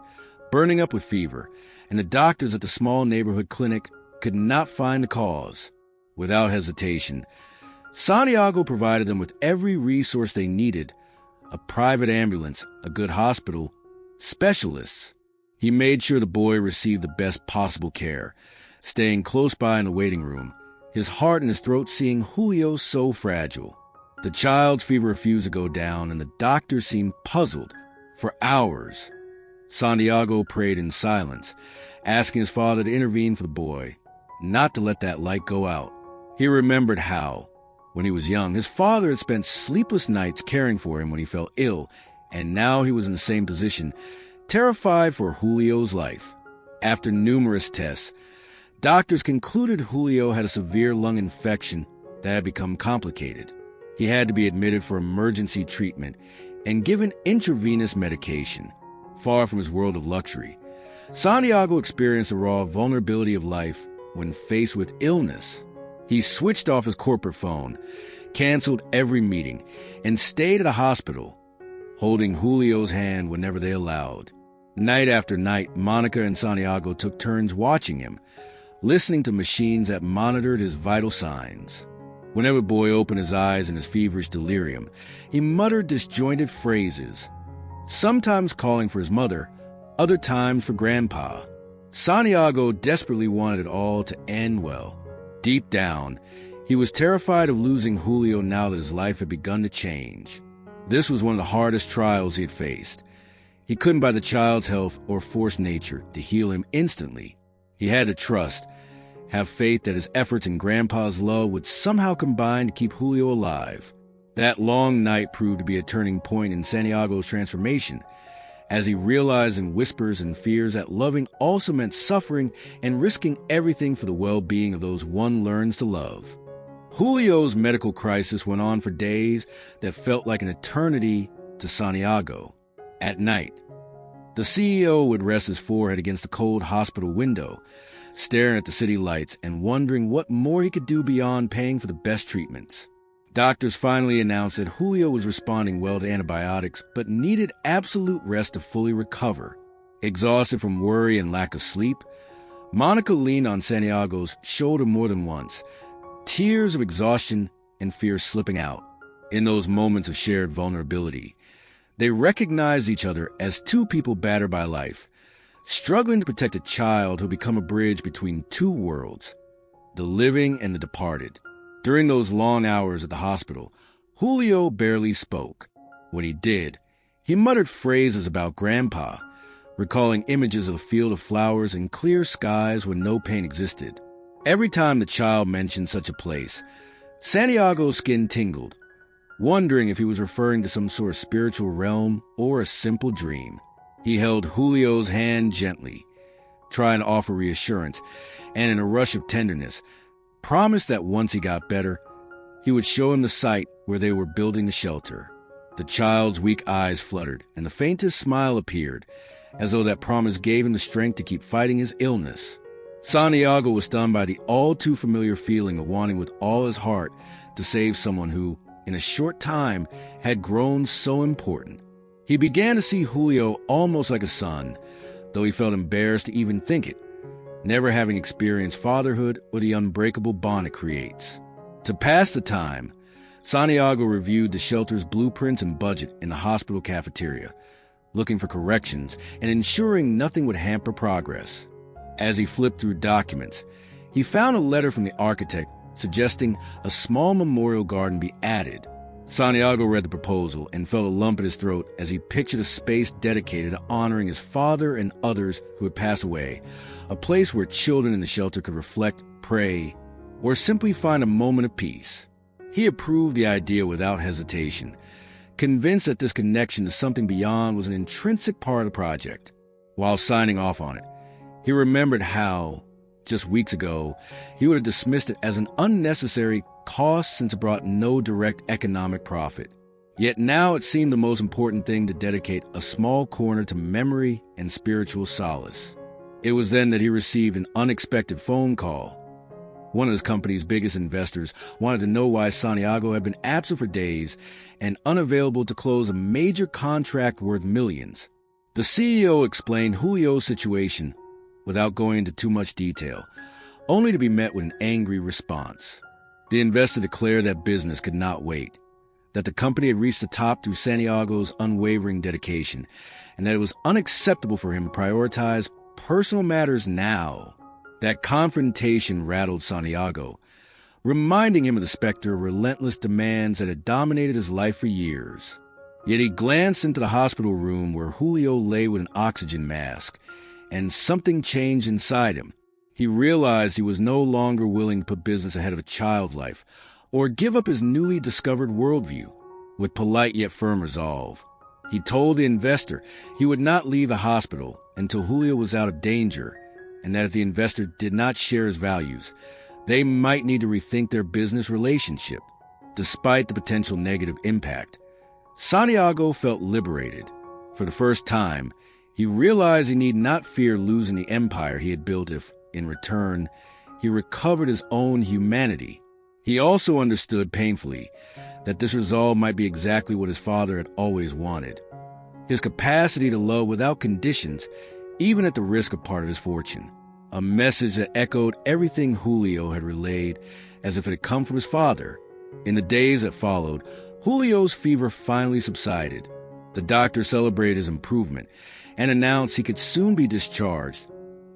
S1: burning up with fever, and the doctors at the small neighborhood clinic could not find the cause. Without hesitation, Santiago provided them with every resource they needed: a private ambulance, a good hospital, specialists. He made sure the boy received the best possible care, staying close by in the waiting room, his heart in his throat seeing Julio so fragile. The child's fever refused to go down, and the doctor seemed puzzled. For hours, Santiago prayed in silence, asking his father to intervene for the boy, not to let that light go out. He remembered how, when he was young, his father had spent sleepless nights caring for him when he fell ill, and now he was in the same position, terrified for Julio's life. After numerous tests, doctors concluded Julio had a severe lung infection that had become complicated. He had to be admitted for emergency treatment and given intravenous medication. Far from his world of luxury, Santiago experienced the raw vulnerability of life when faced with illness. He switched off his corporate phone, canceled every meeting, and stayed at a hospital, holding Julio's hand whenever they allowed. Night after night, Monica and Santiago took turns watching him, listening to machines that monitored his vital signs. Whenever the boy opened his eyes in his feverish delirium, he muttered disjointed phrases, sometimes calling for his mother, other times for Grandpa. Santiago desperately wanted it all to end well. Deep down, he was terrified of losing Julio now that his life had begun to change. This was one of the hardest trials he had faced. He couldn't buy the child's health or force nature to heal him instantly. He had to trust, have faith that his efforts and Grandpa's love would somehow combine to keep Julio alive. That long night proved to be a turning point in Santiago's transformation, as he realized in whispers and fears that loving also meant suffering and risking everything for the well-being of those one learns to love. Julio's medical crisis went on for days that felt like an eternity to Santiago. At night, the CEO would rest his forehead against the cold hospital window, staring at the city lights and wondering what more he could do beyond paying for the best treatments. Doctors finally announced that Julio was responding well to antibiotics, but needed absolute rest to fully recover. Exhausted from worry and lack of sleep, Monica leaned on Santiago's shoulder more than once, tears of exhaustion and fear slipping out. In those moments of shared vulnerability, they recognized each other as two people battered by life, struggling to protect a child who had become a bridge between two worlds, the living and the departed. During those long hours at the hospital, Julio barely spoke. When he did, he muttered phrases about Grandpa, recalling images of a field of flowers and clear skies where no pain existed. Every time the child mentioned such a place, Santiago's skin tingled, wondering if he was referring to some sort of spiritual realm or a simple dream. He held Julio's hand gently, trying to offer reassurance, and in a rush of tenderness, promised that once he got better, he would show him the site where they were building the shelter. The child's weak eyes fluttered, and the faintest smile appeared, as though that promise gave him the strength to keep fighting his illness. Santiago was stunned by the all-too-familiar feeling of wanting with all his heart to save someone who, in a short time, had grown so important. He began to see Julio almost like a son, though he felt embarrassed to even think it, never having experienced fatherhood or the unbreakable bond it creates. To pass the time, Santiago reviewed the shelter's blueprints and budget in the hospital cafeteria, looking for corrections and ensuring nothing would hamper progress. As he flipped through documents, he found a letter from the architect suggesting a small memorial garden be added. Santiago read the proposal and felt a lump in his throat as he pictured a space dedicated to honoring his father and others who had passed away, a place where children in the shelter could reflect, pray, or simply find a moment of peace. He approved the idea without hesitation, convinced that this connection to something beyond was an intrinsic part of the project. While signing off on it, he remembered how, just weeks ago, he would have dismissed it as an unnecessary cost since it brought no direct economic profit. Yet now it seemed the most important thing to dedicate a small corner to memory and spiritual solace. It was then that he received an unexpected phone call. One of his company's biggest investors wanted to know why Santiago had been absent for days and unavailable to close a major contract worth millions. The CEO explained Julio's situation without going into too much detail, only to be met with an angry response. The investor declared that business could not wait, that the company had reached the top through Santiago's unwavering dedication, and that it was unacceptable for him to prioritize personal matters now. That confrontation rattled Santiago, reminding him of the specter of relentless demands that had dominated his life for years. Yet he glanced into the hospital room where Julio lay with an oxygen mask, and something changed inside him. He realized he was no longer willing to put business ahead of a child's life, or give up his newly discovered worldview. With polite yet firm resolve, he told the investor he would not leave the hospital until Julio was out of danger, and that if the investor did not share his values, they might need to rethink their business relationship. Despite the potential negative impact, Santiago felt liberated. For the first time, he realized he need not fear losing the empire he had built if, in return, he recovered his own humanity. He also understood painfully that this resolve might be exactly what his father had always wanted. His capacity to love without conditions, even at the risk of part of his fortune. A message that echoed everything Julio had relayed as if it had come from his father. In the days that followed, Julio's fever finally subsided. The doctor celebrated his improvement and announced he could soon be discharged,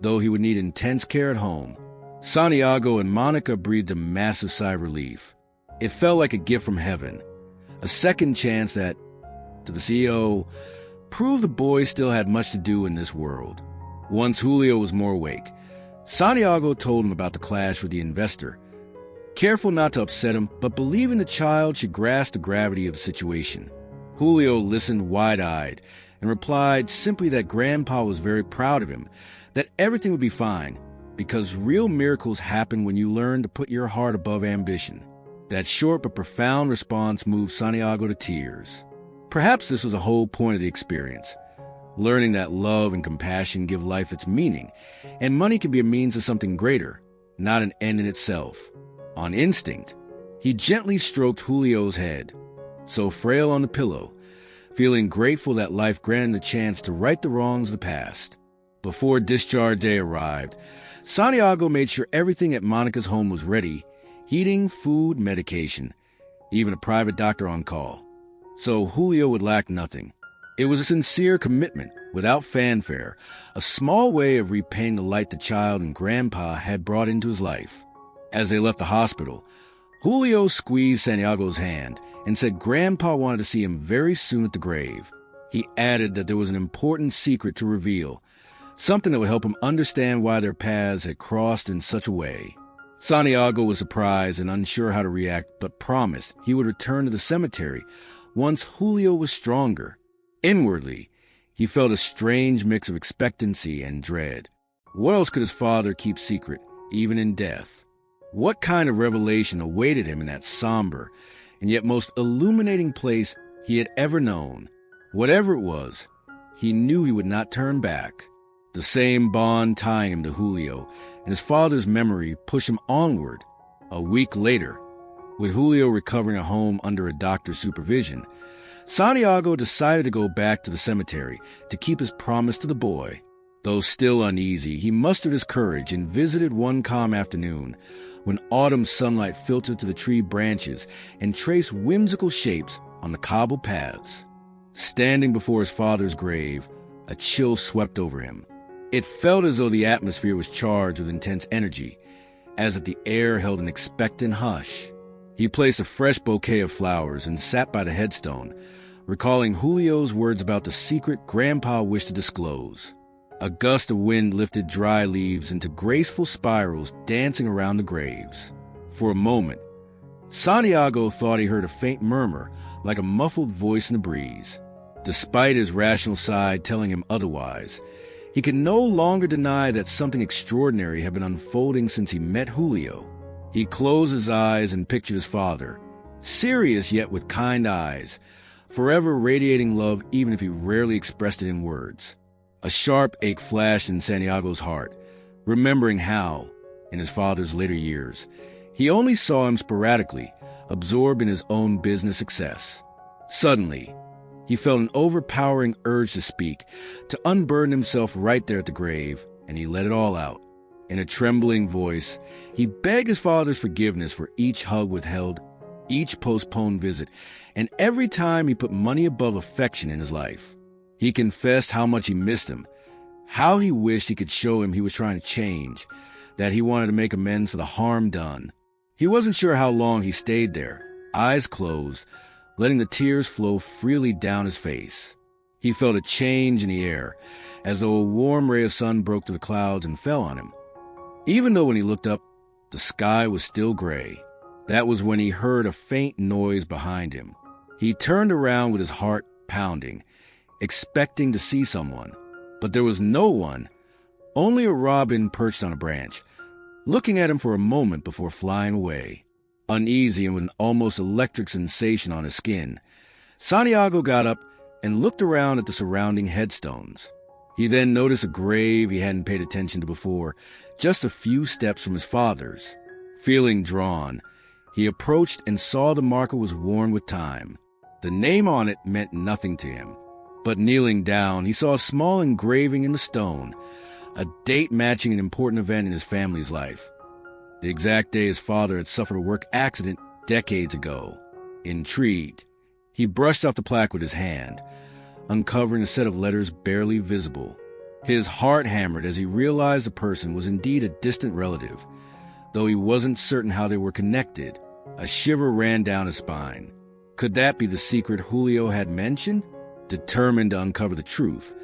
S1: though he would need intense care at home. Santiago and Monica breathed a massive sigh of relief. It felt like a gift from heaven, a second chance that, to the CEO, proved the boy still had much to do in this world. Once Julio was more awake, Santiago told him about the clash with the investor, careful not to upset him, but believing the child should grasp the gravity of the situation. Julio listened wide-eyed and replied simply that Grandpa was very proud of him, that everything would be fine, because real miracles happen when you learn to put your heart above ambition. That short but profound response moved Santiago to tears. Perhaps this was the whole point of the experience, learning that love and compassion give life its meaning, and money can be a means of something greater, not an end in itself. On instinct, he gently stroked Julio's head, so frail on the pillow, feeling grateful that life granted the chance to right the wrongs of the past. Before discharge day arrived, Santiago made sure everything at Monica's home was ready: heating, food, medication, even a private doctor on call, so Julio would lack nothing. It was a sincere commitment, without fanfare, a small way of repaying the light the child and Grandpa had brought into his life. As they left the hospital, Julio squeezed Santiago's hand and said Grandpa wanted to see him very soon at the grave. He added that there was an important secret to reveal, something that would help him understand why their paths had crossed in such a way. Santiago was surprised and unsure how to react, but promised he would return to the cemetery once Julio was stronger. Inwardly, he felt a strange mix of expectancy and dread. What else could his father keep secret, even in death? What kind of revelation awaited him in that somber and yet most illuminating place he had ever known? Whatever it was, he knew he would not turn back. The same bond tying him to Julio and his father's memory pushed him onward. A week later, with Julio recovering at home under a doctor's supervision, Santiago decided to go back to the cemetery to keep his promise to the boy. Though still uneasy, he mustered his courage and visited one calm afternoon when autumn sunlight filtered through the tree branches and traced whimsical shapes on the cobbled paths. Standing before his father's grave, a chill swept over him. It felt as though the atmosphere was charged with intense energy, as if the air held an expectant hush. He placed a fresh bouquet of flowers and sat by the headstone, recalling Julio's words about the secret Grandpa wished to disclose. A gust of wind lifted dry leaves into graceful spirals dancing around the graves. For a moment, Santiago thought he heard a faint murmur like a muffled voice in the breeze. Despite his rational side telling him otherwise, he could no longer deny that something extraordinary had been unfolding since he met Julio. He closed his eyes and pictured his father, serious yet with kind eyes, forever radiating love even if he rarely expressed it in words. A sharp ache flashed in Santiago's heart, remembering how, in his father's later years, he only saw him sporadically, absorbed in his own business success. Suddenly, he felt an overpowering urge to speak, to unburden himself right there at the grave, and he let it all out. In a trembling voice, he begged his father's forgiveness for each hug withheld, each postponed visit, and every time he put money above affection in his life. He confessed how much he missed him, how he wished he could show him he was trying to change, that he wanted to make amends for the harm done. He wasn't sure how long he stayed there, eyes closed, letting the tears flow freely down his face. He felt a change in the air, as though a warm ray of sun broke through the clouds and fell on him. Even though when he looked up, the sky was still gray. That was when he heard a faint noise behind him. He turned around with his heart pounding, expecting to see someone. But there was no one, only a robin perched on a branch, looking at him for a moment before flying away. Uneasy and with an almost electric sensation on his skin, Santiago got up and looked around at the surrounding headstones. He then noticed a grave he hadn't paid attention to before, just a few steps from his father's. Feeling drawn, he approached and saw the marker was worn with time. The name on it meant nothing to him. But kneeling down, he saw a small engraving in the stone, a date matching an important event in his family's life. The exact day his father had suffered a work accident decades ago. Intrigued, he brushed off the plaque with his hand, uncovering a set of letters barely visible. His heart hammered as he realized the person was indeed a distant relative, though he wasn't certain how they were connected. A shiver ran down his spine. Could that be the secret Julio had mentioned? Determined to uncover the truth,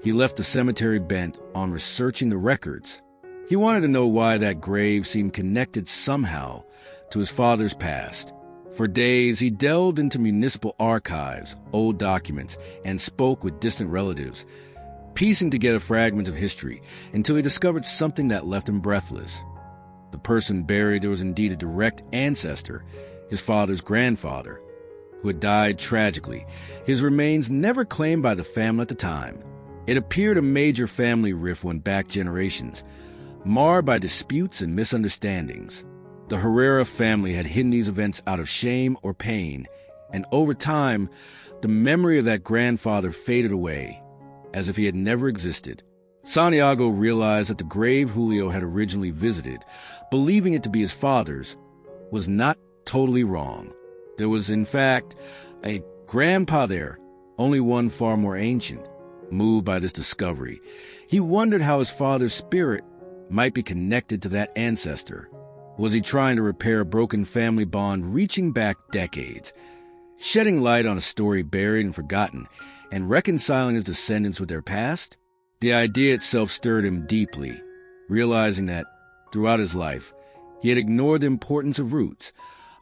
S1: he left the cemetery bent on researching the records. He wanted to know why that grave seemed connected somehow to his father's past. For days, he delved into municipal archives, old documents, and spoke with distant relatives, piecing together fragments of history until he discovered something that left him breathless. The person buried there was indeed a direct ancestor, his father's grandfather, who had died tragically, his remains never claimed by the family at the time. It appeared a major family rift went back generations, marred by disputes and misunderstandings. The Herrera family had hidden these events out of shame or pain, and over time, the memory of that grandfather faded away, as if he had never existed. Santiago realized that the grave Julio had originally visited, believing it to be his father's, was not totally wrong. There was, in fact, a grandpa there, only one far more ancient. Moved by this discovery, he wondered how his father's spirit might be connected to that ancestor. Was he trying to repair a broken family bond reaching back decades, shedding light on a story buried and forgotten, and reconciling his descendants with their past? The idea itself stirred him deeply, realizing that, throughout his life, He had ignored the importance of roots,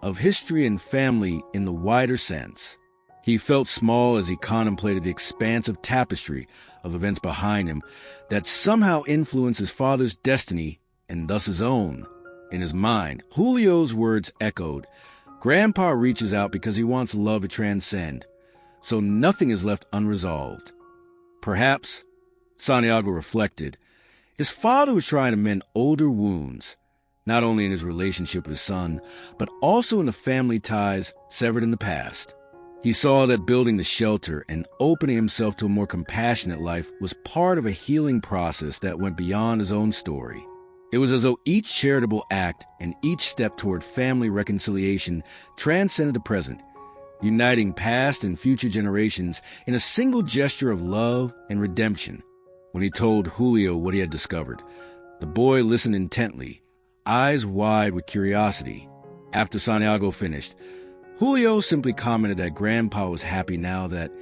S1: of history and family in the wider sense. He felt small as he contemplated the expansive tapestry of events behind him that somehow influenced his father's destiny and thus his own. In his mind, Julio's words echoed, "Grandpa reaches out because he wants love to transcend, so nothing is left unresolved." Perhaps, Santiago reflected, his father was trying to mend older wounds, not only in his relationship with his son, but also in the family ties severed in the past. He saw that building the shelter and opening himself to a more compassionate life was part of a healing process that went beyond his own story. It was as though each charitable act and each step toward family reconciliation transcended the present, uniting past and future generations in a single gesture of love and redemption. When he told Julio what he had discovered, the boy listened intently, eyes wide with curiosity. After Santiago finished, Julio simply commented that Grandpa was happy now that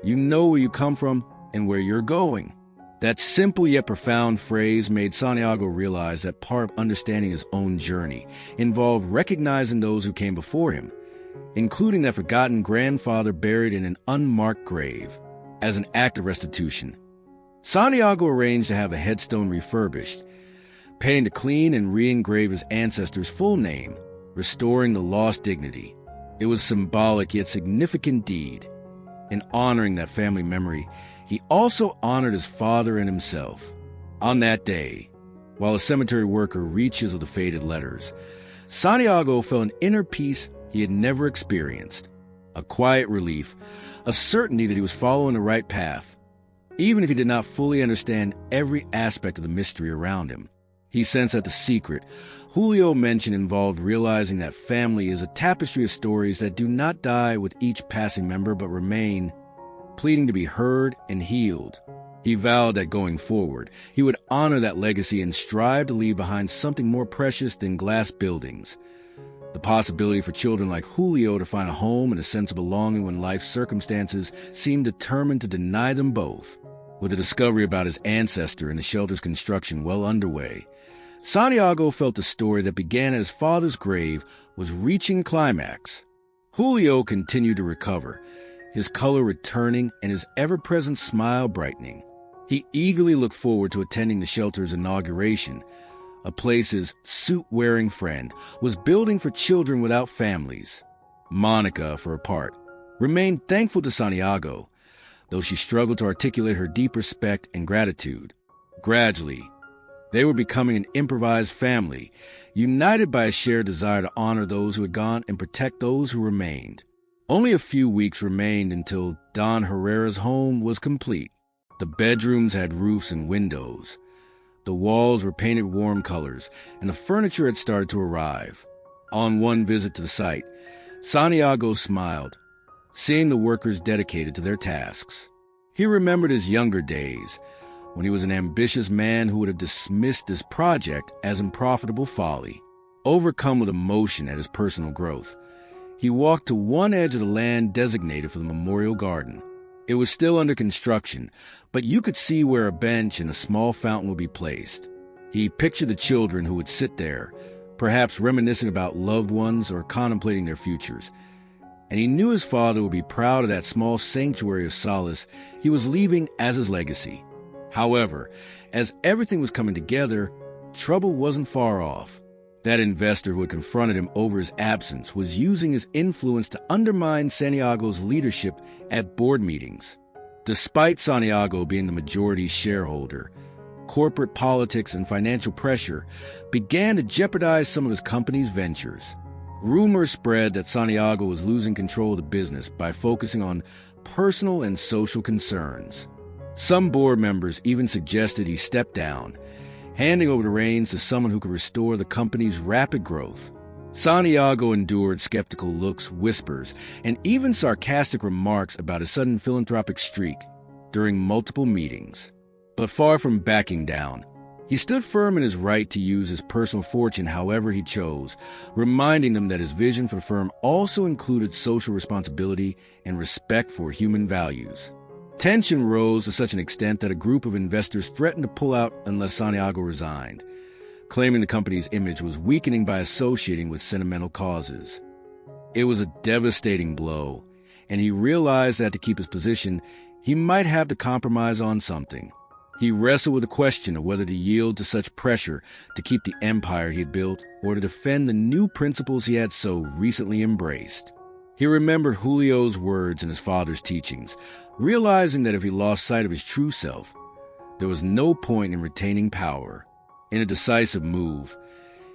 S1: you know where you come from and where you're going. That simple yet profound phrase made Santiago realize that part of understanding his own journey involved recognizing those who came before him, including that forgotten grandfather buried in an unmarked grave. As an act of restitution, Santiago arranged to have a headstone refurbished, paying to clean and re-engrave his ancestor's full name, restoring the lost dignity. It was a symbolic yet significant deed. In honoring that family memory, he also honored his father and himself. On that day, while a cemetery worker reached of the faded letters, Santiago felt an inner peace he had never experienced. A quiet relief, a certainty that he was following the right path, even if he did not fully understand every aspect of the mystery around him. He sensed that the secret Julio mentioned involved realizing that family is a tapestry of stories that do not die with each passing member but remain, pleading to be heard and healed. He vowed that going forward, he would honor that legacy and strive to leave behind something more precious than glass buildings. The possibility for children like Julio to find a home and a sense of belonging when life's circumstances seemed determined to deny them both. With the discovery about his ancestor and the shelter's construction well underway, Santiago felt the story that began at his father's grave was reaching climax. Julio continued to recover, his color returning and his ever-present smile brightening. He eagerly looked forward to attending the shelter's inauguration, a place his suit-wearing friend was building for children without families. Monica, for her part, remained thankful to Santiago, though she struggled to articulate her deep respect and gratitude. Gradually, they were becoming an improvised family, united by a shared desire to honor those who had gone and protect those who remained. Only a few weeks remained until Don Herrera's home was complete. The bedrooms had roofs and windows. The walls were painted warm colors, and the furniture had started to arrive. On one visit to the site, Santiago smiled, seeing the workers dedicated to their tasks. He remembered his younger days, when he was an ambitious man who would have dismissed this project as unprofitable folly. Overcome with emotion at his personal growth, he walked to one edge of the land designated for the memorial garden. It was still under construction, but you could see where a bench and a small fountain would be placed. He pictured the children who would sit there, perhaps reminiscing about loved ones or contemplating their futures. And he knew his father would be proud of that small sanctuary of solace he was leaving as his legacy. However, as everything was coming together, trouble wasn't far off. That investor who had confronted him over his absence was using his influence to undermine Santiago's leadership at board meetings. Despite Santiago being the majority shareholder, corporate politics and financial pressure began to jeopardize some of his company's ventures. Rumors spread that Santiago was losing control of the business by focusing on personal and social concerns. Some board members even suggested he step down, handing over the reins to someone who could restore the company's rapid growth. Santiago endured skeptical looks, whispers, and even sarcastic remarks about his sudden philanthropic streak during multiple meetings. But far from backing down, he stood firm in his right to use his personal fortune however he chose, reminding them that his vision for the firm also included social responsibility and respect for human values. Tension rose to such an extent that a group of investors threatened to pull out unless Santiago resigned. claiming the company's image was weakening by associating with sentimental causes. It was a devastating blow, and he realized that to keep his position, he might have to compromise on something. He wrestled with the question of whether to yield to such pressure to keep the empire he had built or to defend the new principles he had so recently embraced. He remembered Julio's words and his father's teachings, realizing that if he lost sight of his true self, there was no point in retaining power. In a decisive move,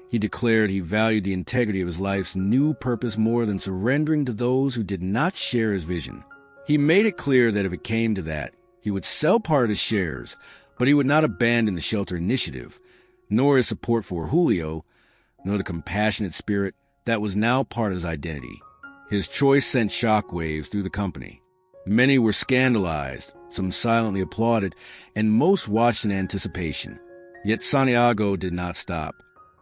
S1: he declared he valued the integrity of his life's new purpose more than surrendering to those who did not share his vision. He made it clear that if it came to that, he would sell part of his shares, but he would not abandon the Shelter Initiative, nor his support for Julio, nor the compassionate spirit that was now part of his identity. His choice sent shockwaves through the company. Many were scandalized, some silently applauded, and most watched in anticipation. Yet Santiago did not stop.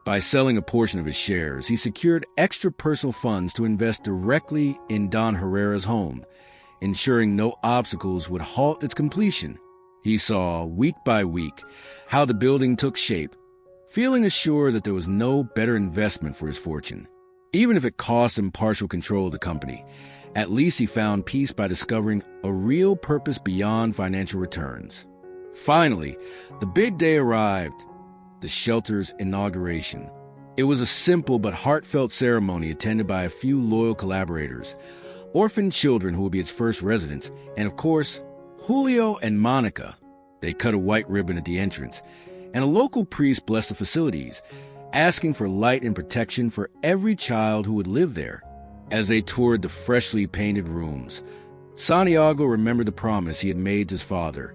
S1: By selling a portion of his shares, he secured extra personal funds to invest directly in Don Herrera's home, ensuring no obstacles would halt its completion. He saw, week by week, how the building took shape, feeling assured that there was no better investment for his fortune. Even if it cost him partial control of the company, at least he found peace by discovering a real purpose beyond financial returns. Finally, the big day arrived, the shelter's inauguration. It was a simple but heartfelt ceremony attended by a few loyal collaborators, orphan children who would be its first residents, and of course, Julio and Monica. They cut a white ribbon at the entrance, and a local priest blessed the facilities, asking for light and protection for every child who would live there. As they toured the freshly painted rooms, Santiago remembered the promise he had made to his father,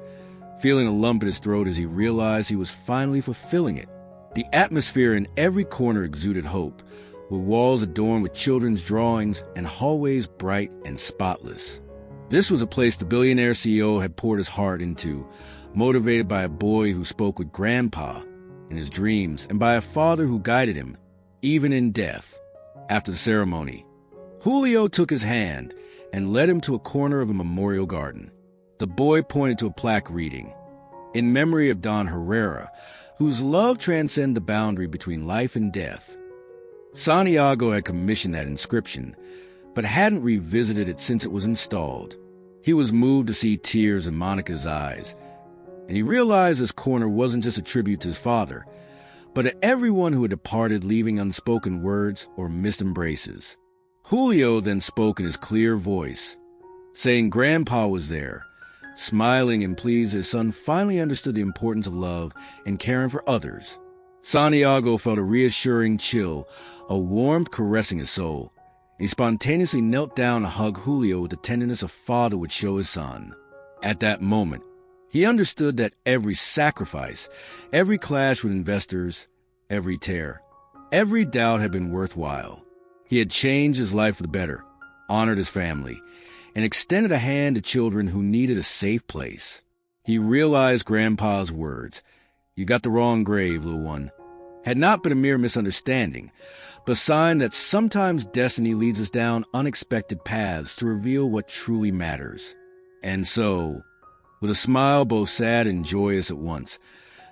S1: feeling a lump in his throat as he realized he was finally fulfilling it. The atmosphere in every corner exuded hope, with walls adorned with children's drawings and hallways bright and spotless. This was a place the billionaire CEO had poured his heart into, motivated by a boy who spoke with Grandpa in his dreams and by a father who guided him, even in death. After the ceremony, Julio took his hand and led him to a corner of a memorial garden. The boy pointed to a plaque reading, "In memory of Don Herrera, whose love transcended the boundary between life and death." Santiago had commissioned that inscription, but hadn't revisited it since it was installed. He was moved to see tears in Monica's eyes, and he realized this corner wasn't just a tribute to his father, but to everyone who had departed leaving unspoken words or missed embraces. Julio then spoke in his clear voice, saying Grandpa was there, smiling and pleased his son finally understood the importance of love and caring for others. Santiago felt a reassuring chill, a warmth caressing his soul. He spontaneously knelt down to hug Julio with the tenderness a father would show his son. At that moment, he understood that every sacrifice, every clash with investors, every tear, every doubt had been worthwhile. He had changed his life for the better, honored his family, and extended a hand to children who needed a safe place. He realized Grandpa's words, "You got the wrong grave, little one," had not been a mere misunderstanding, but a sign that sometimes destiny leads us down unexpected paths to reveal what truly matters. And so, with a smile both sad and joyous at once,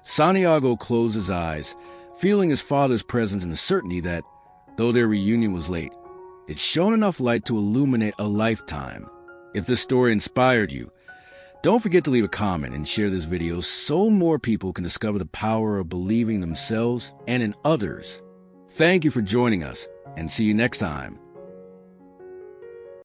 S1: Santiago closed his eyes, feeling his father's presence and the certainty that, though their reunion was late, it shone enough light to illuminate a lifetime. If this story inspired you, don't forget to leave a comment and share this video so more people can discover the power of believing themselves and in others. Thank you for joining us, and see you next time.